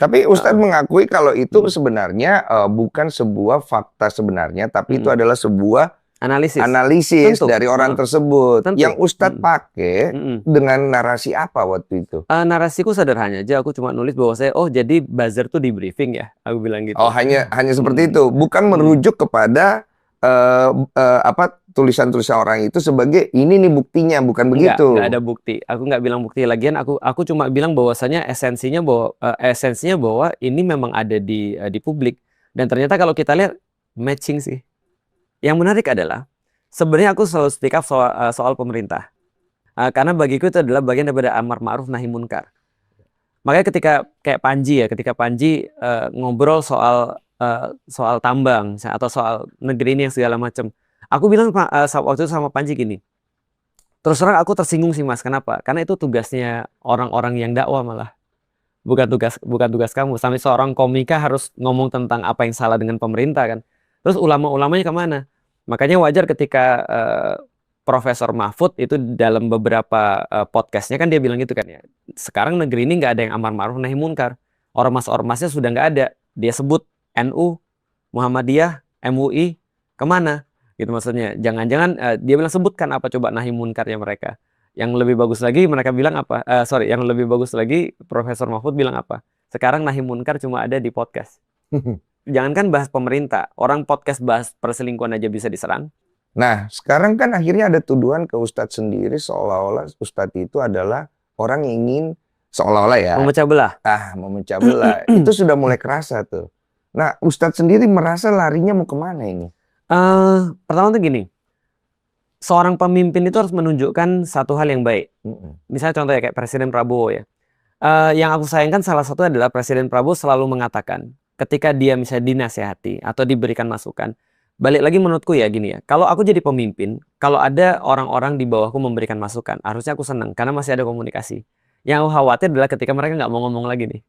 Tapi Ustadz Heeh. mengakui kalau itu sebenarnya bukan sebuah fakta sebenarnya, tapi itu adalah sebuah Analisis. analisis Tentu. dari orang Heeh. tersebut. Yang Tentu. Ustadz pakai dengan narasi apa waktu itu? Narasiku sederhana aja, aku cuma nulis bahwa oh jadi buzzer tuh di briefing ya, aku bilang Oh, gitu. hanya seperti itu, bukan merujuk kepada apa tulisan-tulisan orang itu sebagai ini nih buktinya, bukan begitu. Enggak ada bukti. Aku nggak bilang bukti. Lagian aku cuma bilang bahwasanya esensinya bahwa ini memang ada di publik. Dan ternyata kalau kita lihat matching sih. Yang menarik adalah sebenarnya aku selalu speak up soal pemerintah. Karena bagiku itu adalah bagian daripada amar ma'ruf nahi munkar. Makanya ketika Panji ngobrol soal tambang atau soal negeri ini yang segala macam. Aku bilang waktu itu sama Panji gini. Terus terang aku tersinggung sih Mas. Kenapa? Karena itu tugasnya orang-orang yang dakwah malah. Bukan tugas kamu. Sampai seorang komika harus ngomong tentang apa yang salah dengan pemerintah kan. Terus ulama-ulamanya kemana? Makanya wajar ketika Profesor Mahfud itu dalam beberapa podcastnya kan dia bilang gitu kan ya. Sekarang negeri ini nggak ada yang amar ma'ruf nahi munkar. Ormas-ormasnya sudah nggak ada. Dia sebut NU, Muhammadiyah, MUI, kemana? Gitu maksudnya. Jangan-jangan dia bilang sebutkan apa coba nahi munkarnya mereka. Yang lebih bagus lagi mereka bilang apa? Yang lebih bagus lagi Profesor Mahfud bilang apa? Sekarang nahi munkar cuma ada di podcast. Jangankan bahas pemerintah, orang podcast bahas perselingkuhan aja bisa diserang. Nah, sekarang kan akhirnya ada tuduhan ke Ustadz sendiri seolah-olah Ustadz itu adalah orang yang ingin seolah-olah ya memecah belah. Memecah belah. Itu sudah mulai kerasa tuh. Nah, Ustadz sendiri merasa larinya mau kemana ini? Pertama tuh gini, seorang pemimpin itu harus menunjukkan satu hal yang baik. Misalnya contoh ya kayak Presiden Prabowo ya. Yang aku sayangkan salah satu adalah Presiden Prabowo selalu mengatakan ketika dia misalnya dinasehati atau diberikan masukan. Balik lagi menurutku ya gini ya. Kalau aku jadi pemimpin, kalau ada orang-orang di bawahku memberikan masukan, harusnya aku senang karena masih ada komunikasi. Yang aku khawatir adalah ketika mereka nggak mau ngomong lagi nih.